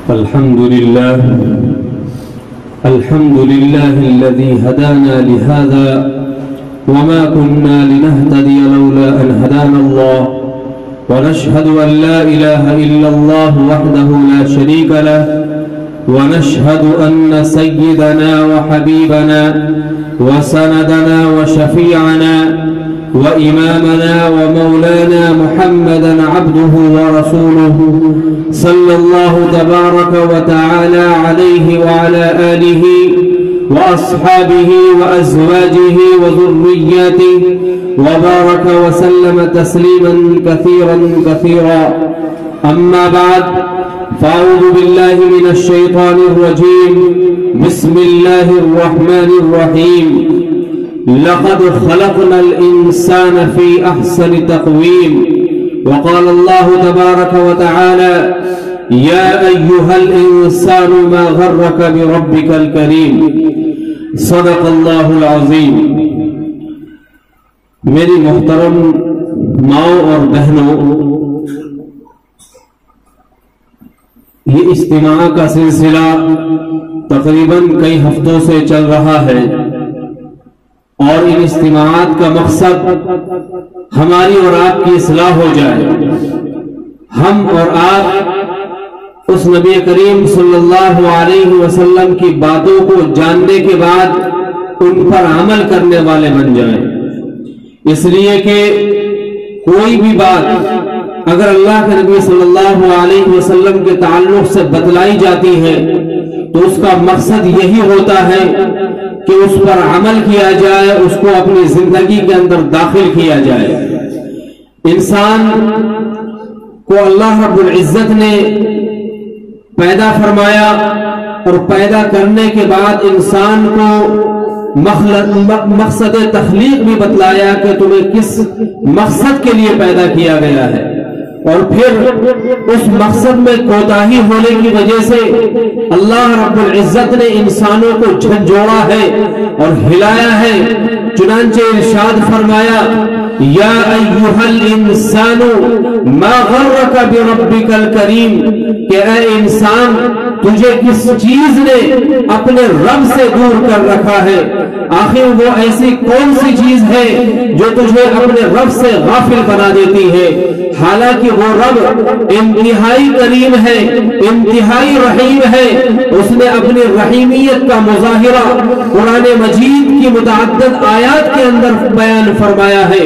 الحمد لله الذي هدانا لهذا وما كنا لنهتدي لولا أن هدانا الله ونشهد أن لا إله إلا الله وحده لا شريك له ونشهد أن سيدنا وحبيبنا وسندنا وشفيعنا وإمامنا ومولانا محمدا عبده ورسوله صلى الله تبارك وتعالى عليه وعلى آله وأصحابه وأزواجه وذرياته وبارك وسلم تسليما كثيرا كثيرا. أما بعد، فأعوذ بالله من الشيطان الرجيم. بسم الله الرحمن الرحيم. لقد خلقنا الإنسان في أحسن تقويم. وقال الله تبارك وتعالى: يا أيها الإنسان ما غرك بربك الكريم. صدق الله العظيم. میری محترم ماؤں اور بہنوں، یہ اجتماع کا سلسلہ تقریباً کئی ہفتوں سے چل رہا ہے، اور ان اجتماعات کا مقصد ہماری اور آپ کی اصلاح ہو جائے. ہم اور آپ اس نبی کریم صلی اللہ علیہ وسلم کی باتوں کو جاننے کے بعد ان پر عمل کرنے والے بن جائیں. اس لیے کہ کوئی بھی بات اگر اللہ کے نبی صلی اللہ علیہ وسلم کے تعلق سے بتلائی جاتی ہے تو اس کا مقصد یہی ہوتا ہے کہ اس پر عمل کیا جائے، اس کو اپنی زندگی کے اندر داخل کیا جائے. انسان کو اللہ رب العزت نے پیدا فرمایا، اور پیدا کرنے کے بعد انسان کو مقصد تخلیق بھی بتلایا کہ تمہیں کس مقصد کے لیے پیدا کیا گیا ہے، اور پھر اس مقصد میں کوتاہی ہونے کی وجہ سے اللہ رب العزت نے انسانوں کو جھنجھوڑا ہے اور ہلایا ہے. چنانچہ ارشاد فرمایا: یا ایھا الانسان ما غرک بربک الکریم، کہ اے انسان، تجھے کس چیز نے اپنے رب سے دور کر رکھا ہے؟ آخر وہ ایسی کون سی چیز ہے جو تجھے اپنے رب سے غافل بنا دیتی ہے؟ حالانکہ وہ رب انتہائی کریم ہے، انتہائی رحیم ہے. اس نے اپنی رحیمیت کا مظاہرہ قرآن مجید کی متعدد آیات کے اندر بیان فرمایا ہے.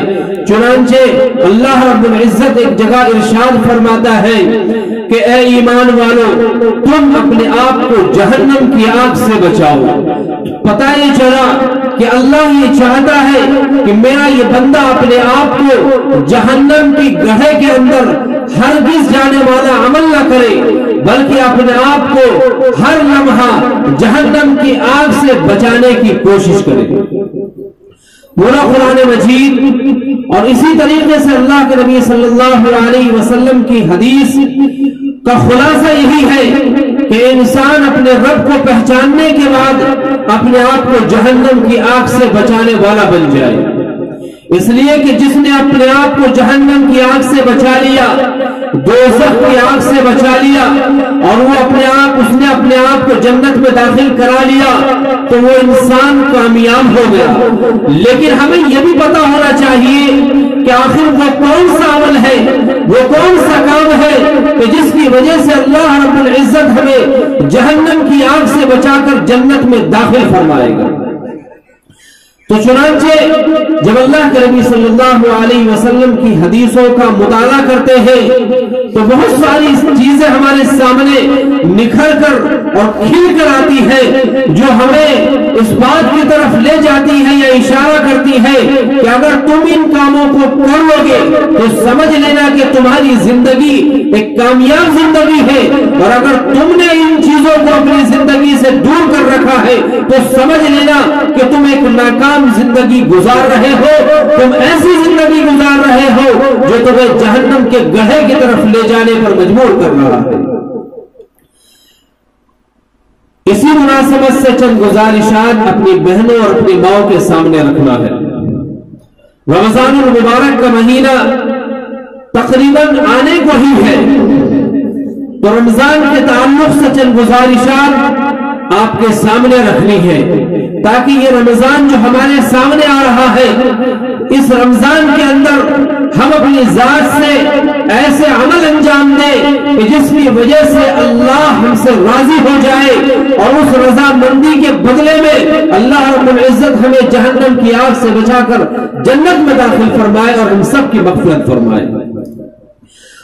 چنانچہ اللہ رب العزت ایک جگہ ارشاد فرماتا ہے کہ اے ایمان والو، تم اپنے آپ کو جہنم کی آگ سے بچاؤ. پتہ یہ چلا کہ اللہ یہ چاہتا ہے کہ میرا یہ بندہ اپنے آپ کو جہنم کی گڑھے کے اندر ہرگز جانے والا عمل نہ کرے، بلکہ اپنے آپ کو ہر لمحہ جہنم کی آگ سے بچانے کی کوشش کرے. پورا قرآن مجید اور اسی طریقے سے اللہ کے نبی صلی اللہ علیہ وسلم کی حدیث کا خلاصہ یہی ہے کہ انسان اپنے رب کو پہچاننے کے بعد اپنے آپ کو جہنم کی آگ سے بچانے والا بن جائے. اس لیے کہ جس نے اپنے آپ کو جہنم کی آگ سے بچا لیا، دوزخ کی آگ سے بچا لیا، اور وہ اس نے اپنے آپ کو جنت میں داخل کرا لیا، تو وہ انسان کامیاب ہو گیا. لیکن ہمیں یہ بھی پتا ہونا چاہیے کہ آخر وہ کون سا عمل ہے، وہ کون سا کام ہے کہ جس کی وجہ سے اللہ رب العزت ہمیں جہنم کی آگ سے بچا کر جنت میں داخل فرمائے گا. تو چنانچہ جب اللہ کے نبی صلی اللہ علیہ وسلم کی حدیثوں کا مطالعہ کرتے ہیں تو بہت ساری چیزیں ہمارے سامنے نکھر کر اور کھل کر آتی ہے جو ہمیں اس بات کی طرف لے جاتی ہے یا اشارہ کرتی ہے کہ اگر تم ان کاموں کو کر لو گے تو سمجھ لینا کہ تمہاری زندگی ایک کامیاب زندگی ہے، اور اگر تم نے ان چیزوں کو اپنی زندگی سے دور کر رکھا ہے تو سمجھ لینا کہ تم ایک ناکام زندگی گزار رہے ہو، تم ایسی زندگی گزار رہے ہو جو تمہیں جہنم کے گڑھے کی طرف لے جانے پر مجبور کر رہا ہے. اسی مناسبت سے چند گزارشات اپنی بہنوں اور اپنی ماؤں کے سامنے رکھنا ہے. رمضان المبارک کا مہینہ تقریباً آنے کو ہی ہے، تو رمضان کے تعلق سے چند گزارشات آپ کے سامنے رکھنی ہے تاکہ یہ رمضان جو ہمارے سامنے آ رہا ہے، اس رمضان کے اندر ہم اپنی ذات سے ایسے عمل انجام دیں کہ جس کی وجہ سے اللہ ہم سے راضی ہو جائے، اور اس رضامندی کے بدلے میں اللہ رب العزت ہمیں جہنم کی آگ سے بچا کر جنت میں داخل فرمائے اور ہم سب کی مغفرت فرمائے۔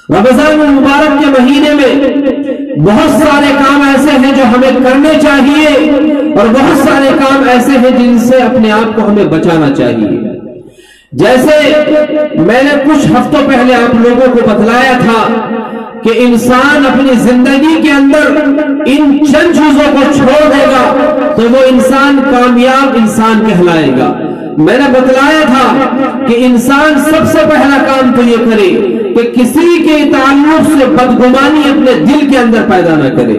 رمضان المبارک کے مہینے میں بہت سارے کام ایسے ہیں جو ہمیں کرنے چاہیے، اور بہت سارے کام ایسے ہیں جن سے اپنے آپ کو ہمیں بچانا چاہیے۔ جیسے میں نے کچھ ہفتوں پہلے آپ لوگوں کو بتلایا تھا کہ انسان اپنی زندگی کے اندر ان چند چیزوں کو چھوڑ دے گا تو وہ انسان کامیاب انسان کہلائے گا۔ میں نے بتلایا تھا کہ انسان سب سے پہلا کام تو یہ کرے کہ کسی کے تعلق سے بدگمانی اپنے دل کے اندر پیدا نہ کرے۔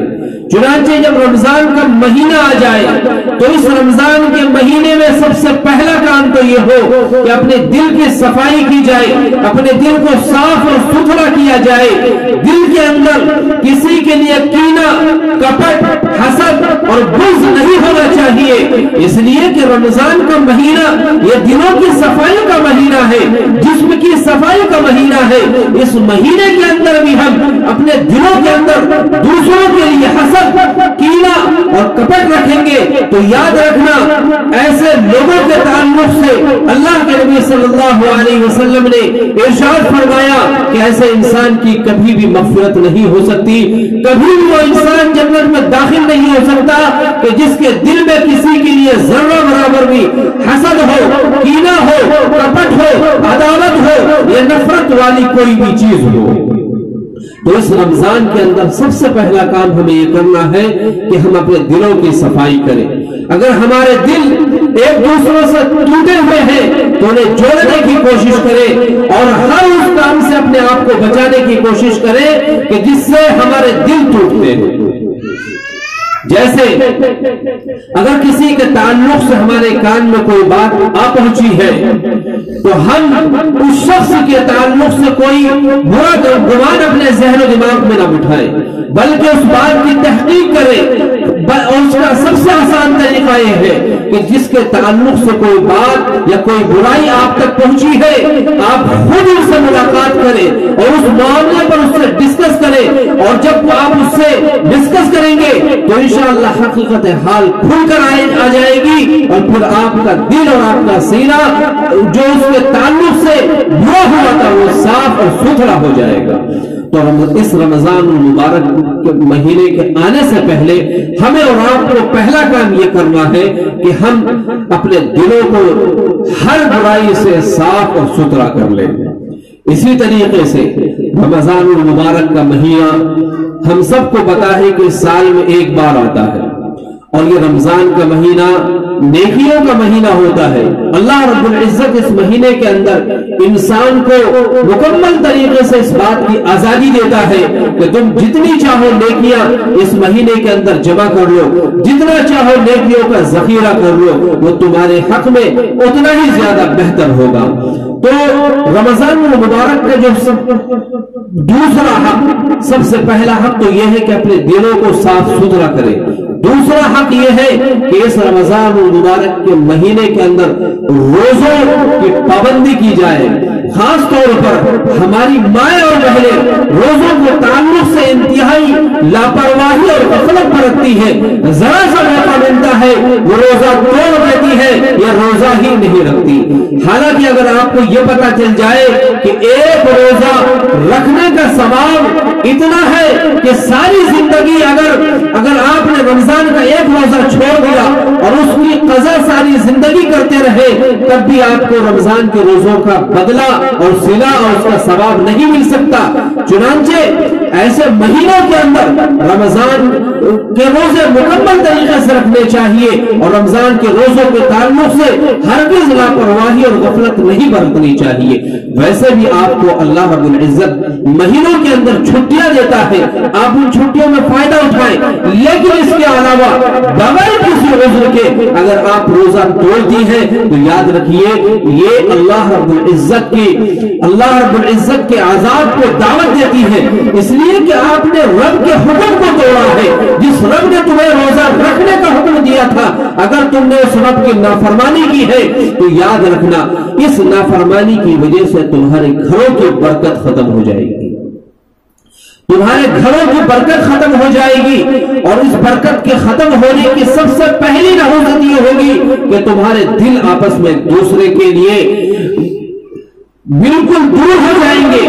چنانچہ جب رمضان کا مہینہ آ جائے تو اس رمضان کے مہینے میں سب سے پہلا کام تو یہ ہو کہ اپنے دل کی صفائی کی جائے، اپنے دل کو صاف اور ستھرا کیا جائے۔ دل کے اندر کسی کے لیے کینہ، کپٹ، حسد اور بغض نہیں ہونا چاہیے، اس لیے کہ رمضان کا مہینہ یہ دلوں کی صفائی کا مہینہ ہے، جسم کی صفائی کا مہینہ ہے۔ اس مہینے کے اندر بھی ہم اپنے دلوں کے اندر دوسروں کے لیے حسد، کینہ اور کپٹ رکھیں گے تو یاد رکھنا ایسے لوگوں کے تعلق سے اللہ کے نبی صلی اللہ علیہ وسلم نے ارشاد فرمایا کہ ایسے انسان کی کبھی بھی مغفرت نہیں ہو سکتی، کبھی بھی وہ انسان جنت میں داخل نہیں ہو سکتا کہ جس کے دل میں کسی کے لیے ذرہ برابر بھی حسد ہو، کینہ ہو، کپٹ ہو، عداوت ہو یا نفرت والی کوئی بھی چیز ہو۔ تو اس رمضان کے اندر سب سے پہلا کام ہمیں یہ کرنا ہے کہ ہم اپنے دلوں کی صفائی کریں۔ اگر ہمارے دل ایک دوسروں سے ٹوٹے ہوئے ہیں تو انہیں جوڑنے کی کوشش کریں اور ہر اس کام سے اپنے آپ کو بچانے کی کوشش کریں کہ جس سے ہمارے دل ٹوٹتے ہیں۔ جیسے اگر کسی کے تعلق سے ہمارے کان میں کوئی بات آ پہنچی ہے تو ہم اس شخص کے تعلق سے کوئی برا گمان اپنے ذہن و دماغ میں نہ بٹھائیں، بلکہ اس بات کی تحقیق کریں۔ اور اس کا سب سے آسان طریقہ یہ ہے کہ جس کے تعلق سے کوئی بات یا کوئی برائی آپ تک پہنچی ہے آپ خود اس سے ملاقات کریں اور اس معاملے پر اس سے ڈسکس کریں، اور جب آپ اس سے ڈسکس کریں گے تو انشاءاللہ حقیقت حال کھل کر آ جائے گی، اور پھر آپ کا دل اور آپ کا سینہ جو اس کے تعلق سے برا ہوا تھا وہ صاف اور ستھرا ہو جائے گا۔ تو اس رمضان المبارک کے مہینے کے آنے سے پہلے ہمیں اور آپ کو پہلا کام یہ کرنا ہے کہ ہم اپنے دلوں کو ہر برائی سے صاف اور ستھرا کر لیں۔ اسی طریقے سے رمضان المبارک کا مہینہ ہم سب کو پتا ہے کہ سال میں ایک بار آتا ہے، اور یہ رمضان کا مہینہ نیکیوں کا مہینہ ہوتا ہے۔ اللہ رب العزت اس مہینے کے اندر انسان کو مکمل طریقے سے اس بات کی آزادی دیتا ہے کہ تم جتنی چاہو نیکیاں اس مہینے کے اندر جمع کر لو، جتنا چاہو نیکیوں کا ذخیرہ کر لو، وہ تمہارے حق میں اتنا ہی زیادہ بہتر ہوگا۔ تو رمضان المبارک کا جو دوسرا حق، سب سے پہلا حق تو یہ ہے کہ اپنے دلوں کو صاف ستھرا کرے۔ دوسرا حق یہ ہے کہ اس رمضان المبارک کے مہینے کے اندر روزوں کی پابندی کی جائے۔ خاص طور پر ہماری مائیں اور بہنیں روزوں کے تعلق سے انتہائی لاپرواہی اور غفلت برتتی ہے، ذرا سا موقع ملتا ہے وہ روزہ توڑ دیتی ہے یا روزہ ہی نہیں رکھتی۔ حالانکہ اگر آپ کو یہ پتا چل جائے کہ ایک روزہ رکھنے کا ثواب اتنا ہے کہ ساری زندگی اگر آپ نے رمضان کا ایک روزہ چھوڑ دیا اور اس کی قضا ساری زندگی کرتے رہے تب بھی آپ کو رمضان کے روزوں کا بدلہ اور صلہ اور اس کا ثواب نہیں مل سکتا۔ چنانچہ ایسے مہینوں کے اندر رمضان کے روزے مکمل طریقے سے رکھنے چاہیے اور رمضان کے روزوں کے تعلق سے ہرگز لاپرواہی اور غفلت نہیں برتنی چاہیے۔ ویسے بھی آپ کو اللہ رب العزت مہینوں کے اندر چھٹیاں دیتا ہے، آپ ان چھٹیوں میں فائدہ اٹھائیں، لیکن اس کے علاوہ بغیر کسی عذر کے اگر آپ روزہ توڑتی ہیں تو یاد رکھیے یہ اللہ رب العزت کے عذاب کو دعوت دیتی ہے، اس لیے کہ آپ نے رب کے حکم کو توڑا ہے۔ جس رب نے تمہیں روزہ رکھنے کا حکم دیا تھا، اگر تم نے اس رب کی نافرمانی کی ہے تو یاد رکھنا اس نافرمانی کی وجہ سے تمہارے گھروں کی برکت ختم ہو جائے گی، تمہارے گھروں کی برکت ختم ہو جائے گی، اور اس برکت کے ختم ہونے کی سب سے پہلی نحوست یہ ہوگی کہ تمہارے دل آپس میں ایک دوسرے کے لیے بالکل دور ہو جائیں گے،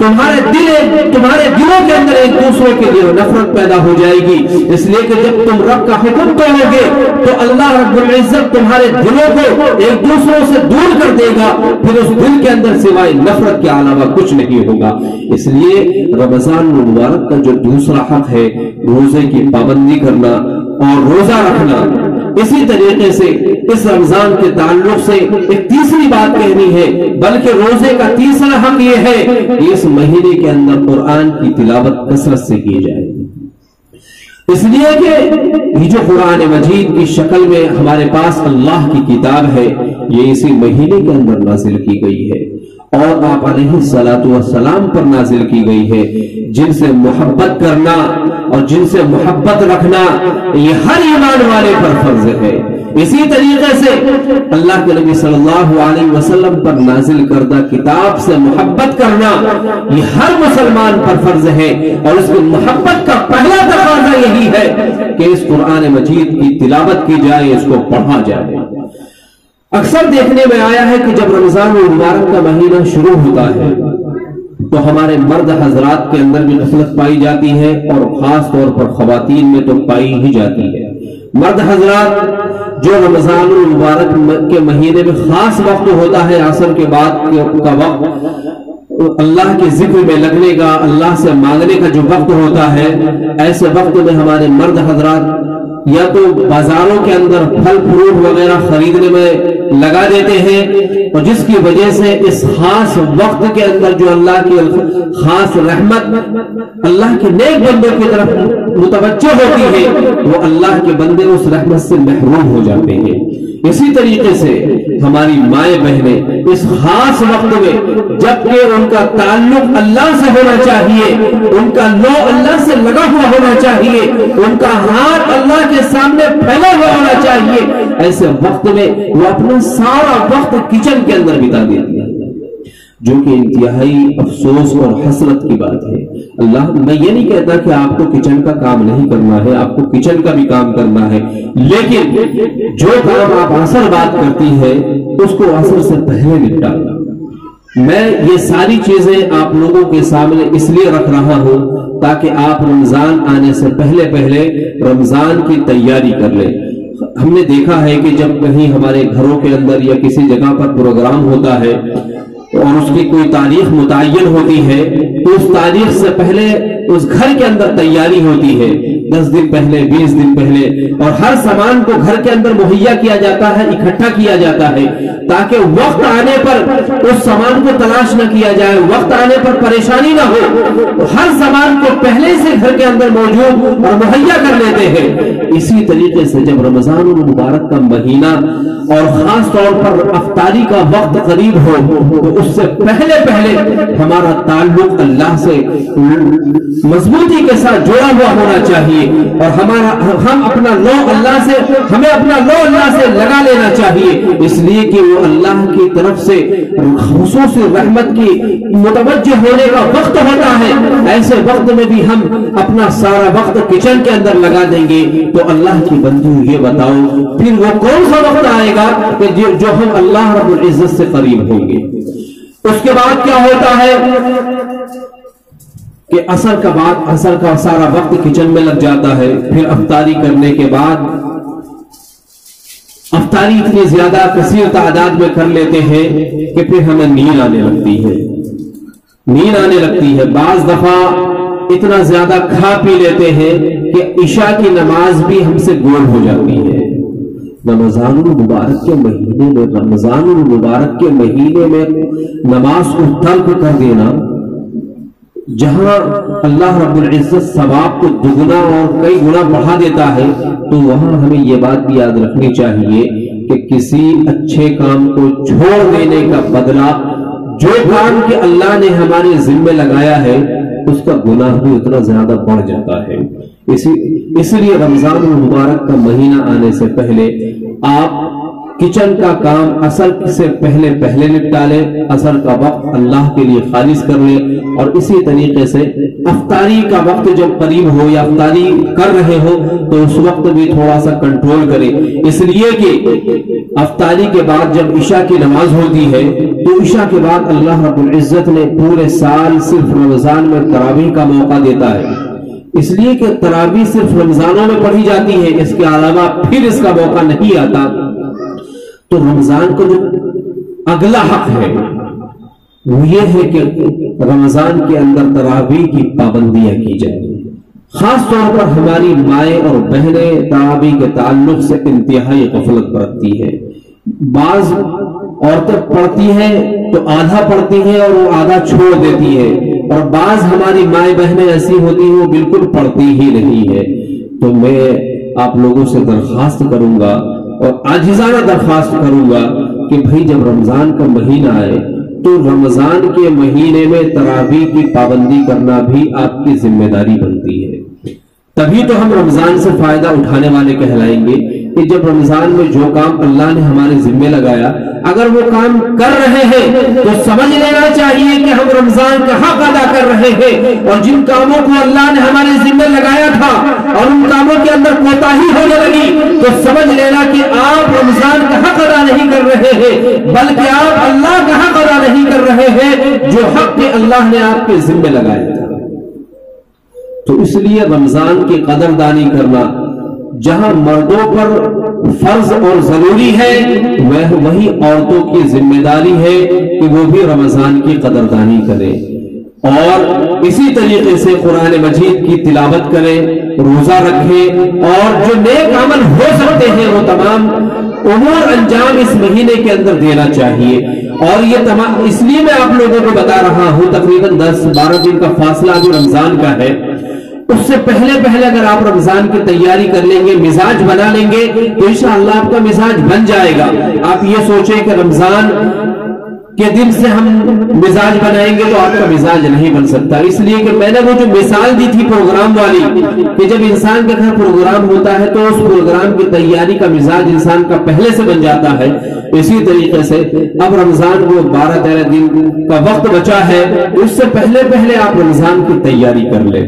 تمہارے دلوں کے اندر ایک دوسرے کے لیے نفرت پیدا ہو جائے گی، اس لیے کہ جب تم رب کا حکم توڑو گے تو اللہ رب العزت تمہارے دلوں کو ایک دوسروں سے دور کر دے گا، پھر اس دل کے اندر سوائے نفرت کے علاوہ کچھ نہیں ہوگا۔ اس لیے رمضان المبارک کا جو دوسرا حق ہے روزے کی پابندی کرنا اور روزہ رکھنا، اسی طریقے سے اس رمضان کے تعلق سے ایک تیسری بات کہنی ہے، بلکہ روزے کا تیسرا حق یہ ہے کہ اس مہینے کے اندر قرآن کی تلاوت کثرت سے کی جائے، اس لیے کہ یہ جو قرآن مجید کی شکل میں ہمارے پاس اللہ کی کتاب ہے یہ اسی مہینے کے اندر نازل کی گئی ہے اور آپ علیہ الصلاۃ والسلام پر نازل کی گئی ہے، جن سے محبت کرنا اور جن سے محبت رکھنا یہ ہر ایمان والے پر فرض ہے۔ اسی طریقے سے اللہ کے نبی صلی اللہ علیہ وسلم پر نازل کردہ کتاب سے محبت کرنا یہ ہر مسلمان پر فرض ہے، اور اس کی محبت کا پہلا تقاضا یہی ہے کہ اس قرآن مجید کی تلاوت کی جائے، اس کو پڑھا جائے۔ اکثر دیکھنے میں آیا ہے کہ جب رمضان المبارک کا مہینہ شروع ہوتا ہے تو ہمارے مرد حضرات کے اندر بھی غفلت پائی جاتی ہے، اور خاص طور پر خواتین میں تو پائی ہی جاتی ہے۔ مرد حضرات جو رمضان المبارک کے مہینے میں خاص وقت ہوتا ہے عصر کے بعد کا وقت، اللہ کے ذکر میں لگنے کا، اللہ سے مانگنے کا جو وقت ہوتا ہے، ایسے وقت میں ہمارے مرد حضرات یا تو بازاروں کے اندر پھل فروٹ وغیرہ خریدنے میں لگا دیتے ہیں، اور جس کی وجہ سے اس خاص وقت کے اندر جو اللہ کی خاص رحمت اللہ کے نیک بندوں کی طرف متوجہ ہوتی ہے وہ اللہ کے بندے اس رحمت سے محروم ہو جاتے ہیں۔ اسی طریقے سے ہماری مائیں بہنیں اس خاص وقت میں جبکہ ان کا تعلق اللہ سے ہونا چاہیے، ان کا لو اللہ سے لگا ہوا ہونا چاہیے، ان کا ہاتھ اللہ کے سامنے پھیلا ہوا ہونا چاہیے، ایسے وقت میں وہ اپنا سارا وقت کچن کے اندر بتا دیتی ہے، جو کہ انتہائی افسوس اور حسرت کی بات ہے۔ میں یہ نہیں کہتا کہ آپ کو کچن کا کام نہیں کرنا ہے، آپ کو کچن کا بھی کام کرنا ہے، لیکن جو کام آپ عصر بات کرتی ہے اس کو عصر سے پہلے نپٹانا۔ میں یہ ساری چیزیں آپ لوگوں کے سامنے اس لیے رکھ رہا ہوں تاکہ آپ رمضان آنے سے پہلے رمضان کی تیاری کر لیں۔ ہم نے دیکھا ہے کہ جب کہیں ہمارے گھروں کے اندر یا کسی جگہ پر پروگرام ہوتا ہے اور اس کی کوئی تاریخ متعین ہوتی ہے تو اس تاریخ سے پہلے اس گھر کے اندر تیاری ہوتی ہے، 10 دن پہلے، 20 دن پہلے، اور ہر سامان کو گھر کے اندر مہیا کیا جاتا ہے، اکٹھا کیا جاتا ہے تاکہ وقت آنے پر اس سامان کو تلاش نہ کیا جائے، وقت آنے پر پریشانی نہ ہو، ہر سامان کو پہلے سے گھر کے اندر موجود اور مہیا کر لیتے ہیں۔ اسی طریقے سے جب رمضان المبارک کا مہینہ اور خاص طور پر افطاری کا وقت قریب ہو تو اس سے پہلے ہمارا تعلق اللہ سے مضبوطی کے ساتھ جڑا ہوا ہونا چاہیے، اور ہم اپنا لو اللہ سے ہمیں اپنا لو اللہ سے لگا لینا چاہیے، اس لیے کہ وہ اللہ کی طرف سے خصوصی رحمت کی متوجہ ہونے کا وقت ہوتا ہے۔ ایسے وقت میں بھی ہم اپنا سارا وقت کچن کے اندر لگا دیں گے تو اللہ کی بندو یہ بتاؤ پھر وہ کون سا وقت آئے گا کہ جو ہم اللہ رب العزت سے قریب ہوں گے۔ اس کے بعد کیا ہوتا ہے کہ عصر کا سارا وقت کچن میں لگ جاتا ہے، پھر افطاری کرنے کے بعد افطاری اتنی زیادہ کثیر تعداد میں کر لیتے ہیں کہ پھر ہمیں نیند آنے لگتی ہے، بعض دفعہ اتنا زیادہ کھا پی لیتے ہیں کہ عشاء کی نماز بھی ہم سے گول ہو جاتی ہے۔ رمضان المبارک کے مہینے میں نماز کو ترک کر دینا جہاں اللہ رب العزت ثواب کو دگنا اور کئی گنا بڑھا دیتا ہے، تو وہاں ہمیں یہ بات بھی یاد رکھنی چاہیے کہ کسی اچھے کام کو چھوڑ دینے کا بدلہ، جو کام کہ اللہ نے ہمارے ذمے لگایا ہے، اس کا گناہ بھی اتنا زیادہ بڑھ جاتا ہے۔ اس لیے رمضان المبارک کا مہینہ آنے سے پہلے آپ کچن کا کام اثر سے پہلے نپٹا لیں، اثر کا وقت اللہ کے لیے خالص کر لیں، اور اسی طریقے سے افطاری کا وقت جب قریب ہو یا افطاری کر رہے ہو تو اس وقت بھی تھوڑا سا کنٹرول کریں، اس لیے کہ افطاری کے بعد جب عشاء کی نماز ہوتی ہے تو عشاء کے بعد اللہ رب العزت نے پورے سال صرف رمضان میں تراویح کا موقع دیتا ہے، اس لیے کہ تراویح صرف رمضانوں میں پڑھی جاتی ہے، اس کے علاوہ پھر اس کا موقع نہیں آتا۔ تو رمضان کو جو اگلا حق ہے وہ یہ ہے کہ رمضان کے اندر تراویح کی پابندیاں کی جائیں، خاص طور پر ہماری مائیں اور بہنیں تراویح کے تعلق سے انتہائی غفلت برتتی ہے۔ بعض عورتیں پڑھتی ہیں تو آدھا پڑھتی ہیں اور وہ آدھا چھوڑ دیتی ہے، اور بعض ہماری مائیں بہنیں ایسی ہوتی ہیں وہ بالکل پڑھتی ہی نہیں ہے۔ تو میں آپ لوگوں سے درخواست کروں گا اور عاجزانہ درخواست کروں گا کہ بھائی جب رمضان کا مہینہ آئے تو رمضان کے مہینے میں تراویح کی پابندی کرنا بھی آپ کی ذمہ داری بنتی ہے، تبھی تو ہم رمضان سے فائدہ اٹھانے والے کہلائیں گے کہ جب رمضان میں جو کام اللہ نے ہمارے ذمے لگایا اگر وہ کام کر رہے ہیں تو سمجھ لینا چاہیے کہ ہم رمضان کا حق ادا کر رہے ہیں، اور جن کاموں کو اللہ نے ہمارے ذمے لگایا تھا اور ان کاموں کے اندر کوتاہی ہونے لگی تو سمجھ لینا کہ آپ رمضان کا حق ادا نہیں کر رہے ہیں، بلکہ آپ اللہ کا حق ادا نہیں کر رہے ہیں جو حق کہ اللہ نے آپ کے ذمے لگایا تھا۔ تو اس لیے رمضان کی قدردانی کرنا جہاں مردوں پر فرض اور ضروری ہے وہی عورتوں کی ذمہ داری ہے کہ وہ بھی رمضان کی قدردانی کریں، اور اسی طریقے سے قرآن مجید کی تلاوت کریں، روزہ رکھیں، اور جو نیک عمل ہو سکتے ہیں وہ تمام امور انجام اس مہینے کے اندر دینا چاہیے۔ اور یہ تمام اس لیے میں آپ لوگوں کو بتا رہا ہوں، تقریباً 10-12 دن کا فاصلہ جو رمضان کا ہے، اس سے پہلے اگر آپ رمضان کی تیاری کر لیں گے، مزاج بنا لیں گے تو انشاءاللہ آپ کا مزاج بن جائے گا۔ آپ یہ سوچیں کہ رمضان کے دن سے ہم مزاج بنائیں گے تو آپ کا مزاج نہیں بن سکتا، اس لیے کہ میں نے وہ جو مثال دی تھی پروگرام والی کہ جب انسان کے گھر پروگرام ہوتا ہے تو اس پروگرام کی تیاری کا مزاج انسان کا پہلے سے بن جاتا ہے، اسی طریقے سے اب رمضان کو 12-13 دن کا وقت بچا ہے، اس سے پہلے آپ رمضان کی تیاری کر لیں۔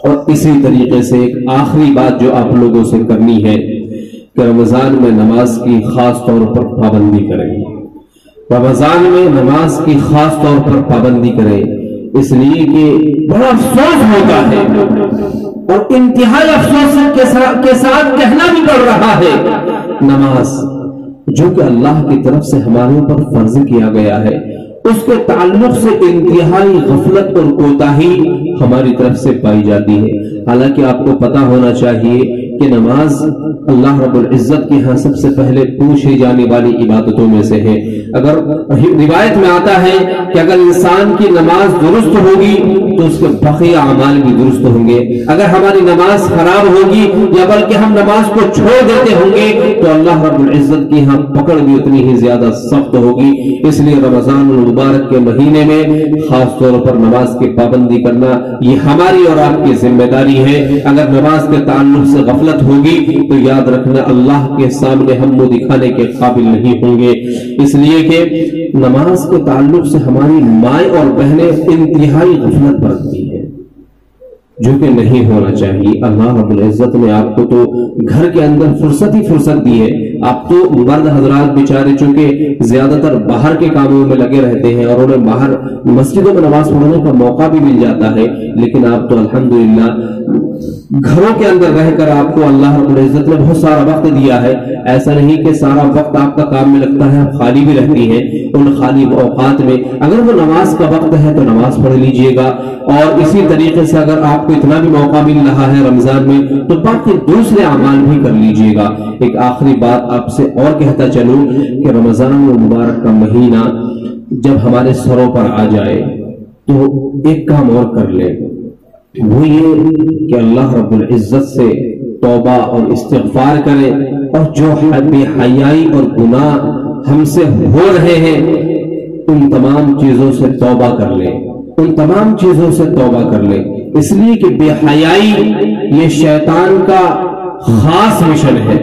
اور اسی طریقے سے ایک آخری بات جو آپ لوگوں سے کرنی ہے کہ رمضان میں نماز کی خاص طور پر پابندی کریں، رمضان میں نماز کی خاص طور پر پابندی کریں، اس لیے کہ بڑا افسوس ہوتا ہے اور انتہائی افسوس کے ساتھ کہنا بھی پڑ رہا ہے، نماز جو کہ اللہ کی طرف سے ہمارے اوپر فرض کیا گیا ہے اس کے تعلق سے انتہائی غفلت اور کوتاہی ہماری طرف سے پائی جاتی ہے۔ حالانکہ آپ کو پتا ہونا چاہیے کہ نماز اللہ رب العزت کے ہاں سب سے پہلے پوچھی جانے والی عبادتوں میں سے ہے۔ اگر روایت میں آتا ہے کہ اگر انسان کی نماز درست ہوگی تو اس کے بقیہ اعمال بھی درست ہوں گے، اگر ہماری نماز خراب ہوگی یا بلکہ ہم نماز کو چھوڑ دیتے ہوں گے تو اللہ رب العزت کی ہاں پکڑ بھی اتنی ہی زیادہ سخت ہوگی۔ اس لیے رمضان المبارک کے مہینے میں خاص طور پر نماز کی پابندی کرنا یہ ہماری اور آپ کی ذمہ داری ہے۔ اگر نماز کے تعلق سے غفلت ہوگی تو یاد رکھنا اللہ کے سامنے ہم منہ دکھانے کے قابل نہیں ہوں گے، اس لیے کہ نماز کے تعلق سے ہماری مائیں اور بہنیں انتہائی غفلت برتتی ہیں جو کہ نہیں ہونا چاہیے۔ اللہ رب العزت نے آپ کو تو گھر کے اندر فرصت ہی فرصت دی ہے، آپ تو مرد حضرات بیچارے چونکہ زیادہ تر باہر کے کاموں میں لگے رہتے ہیں اور انہیں باہر مسجدوں میں نماز پڑھنے کا موقع بھی مل جاتا ہے، لیکن آپ تو الحمدللہ گھروں کے اندر رہ کر آپ کو اللہ رب العزت نے بہت سارا وقت دیا ہے۔ ایسا نہیں کہ سارا وقت آپ کا کام میں لگتا ہے، آپ خالی بھی رہتی ہیں، ان خالی اوقات میں اگر وہ نماز کا وقت ہے تو نماز پڑھ لیجئے گا، اور اسی طریقے سے اگر آپ کو اتنا بھی موقع مل رہا ہے رمضان میں تو باقی دوسرے اعمال بھی کر لیجئے گا۔ ایک آخری بات آپ سے اور کہتا چلوں کہ رمضان المبارک کا مہینہ جب ہمارے سروں پر آ جائے تو ایک کام اور کر لے، وہ یہ کہ اللہ رب العزت سے توبہ اور استغفار کرے، اور جو بے حیائی اور گناہ ہم سے ہو رہے ہیں ان تمام چیزوں سے توبہ کر لے، ان تمام چیزوں سے توبہ کر لے، اس لیے کہ بے حیائی یہ شیطان کا خاص مشن ہے،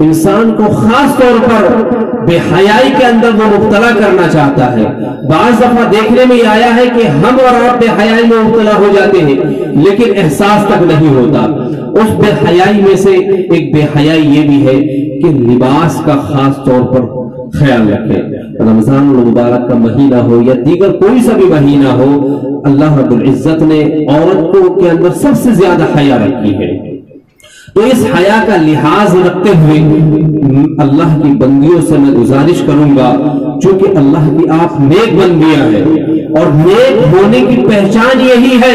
انسان کو خاص طور پر بے حیائی کے اندر وہ مبتلا کرنا چاہتا ہے۔ بعض دفعہ دیکھنے میں یہ آیا ہے کہ ہم اور آپ بے حیائی میں مبتلا ہو جاتے ہیں لیکن احساس تک نہیں ہوتا۔ اس بے حیائی میں سے ایک بے حیائی یہ بھی ہے کہ لباس کا خاص طور پر خیال رکھے۔ رمضان المبارک کا مہینہ ہو یا دیگر کوئی سا بھی مہینہ ہو، اللہ رب العزت نے عورت کو کے اندر سب سے زیادہ حیا رکھی ہے، تو اس حیا کا لحاظ رکھتے ہوئے اللہ کی بندیوں سے میں گزارش کروں گا، چونکہ اللہ کی آپ نیک بندیاں ہیں اور نیک ہونے کی پہچان یہی ہے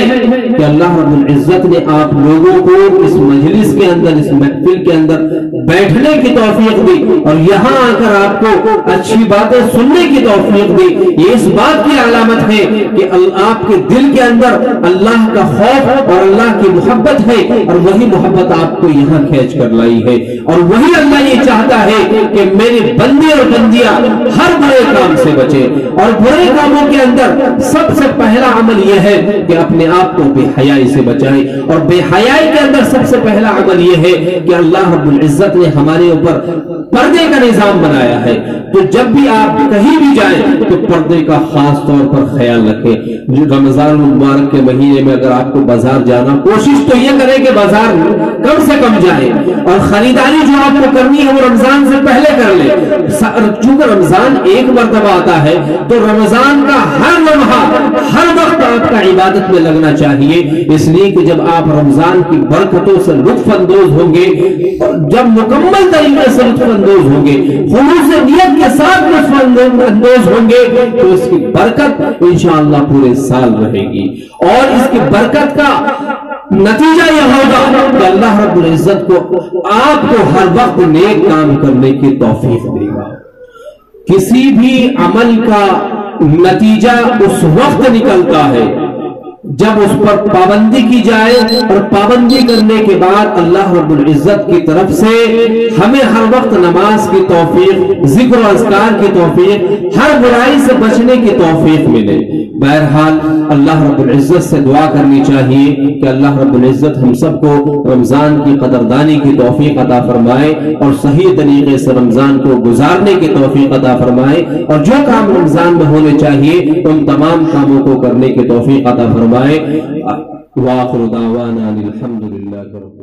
کہ اللہ رب العزت نے آپ لوگوں کو اس مجلس کے اندر، اس محفل کے اندر بیٹھنے کی توفیق دی اور یہاں آ کر آپ کو اچھی باتیں سننے کی توفیق دی۔ یہ اس بات کی علامت ہے کہ آپ کے دل کے اندر اللہ کا خوف اور اللہ کی محبت ہے، اور وہی محبت آپ کو یہاں کھینچ کر لائی ہے، اور وہی اللہ یہ چاہتا ہے کہ میرے بندے اور بندیاں ہر برے کام سے بچے، اور برے کاموں کے اندر سب سے پہلا عمل یہ ہے کہ اپنے آپ کو بے حیائی سے بچائیں، اور بے حیائی کے اندر سب سے پہلا عمل یہ ہے کہ اللہ رب العزت نے ہمارے اوپر پردے کا نظام بنایا ہے، تو جب بھی آپ کہیں بھی جائیں تو پردے کا خاص طور پر خیال رکھیں۔ رمضان المبارک کے مہینے میں اگر آپ کو بازار جانا، کوشش تو یہ کریں کہ بازار کم سے کم جائے، اور خریداری جو آپ کو کرنی ہے وہ رمضان سے پہلے کر لیں، چونکہ رمضان ایک مرتبہ آتا ہے تو رمضان کا ہر لمحہ ہر وقت آپ کا عبادت میں لگنا چاہیے، اس لیے کہ جب آپ رمضان کی برکتوں سے لطف اندوز ہوں گے، جب مکمل طریقے سے لطف اندوز ہوں گے، خلوص نیت کے ساتھ لطف اندوز ہوں گے، تو اس کی برکت انشاءاللہ پورے سال رہے گی، اور اس کی برکت کا نتیجہ یہ ہوگا کہ اللہ رب العزت کو آپ کو ہر وقت نیک کام کرنے کی توفیق دے گا۔ کسی بھی عمل کا نتیجہ اس وقت نکلتا ہے جب اس پر پابندی کی جائے، اور پابندی کرنے کے بعد اللہ رب العزت کی طرف سے ہمیں ہر وقت نماز کی توفیق، ذکر و اذکار کی توفیق، ہر برائی سے بچنے کی توفیق ملے۔ بہرحال اللہ رب العزت سے دعا کرنی چاہیے کہ اللہ رب العزت ہم سب کو رمضان کی قدردانی کی توفیق عطا فرمائے، اور صحیح طریقے سے رمضان کو گزارنے کی توفیق عطا فرمائے، اور جو کام رمضان میں ہونے چاہیے ان تمام کاموں کو کرنے کی توفیق عطا فرمائے۔ وآخر دعوانا الحمد للہ۔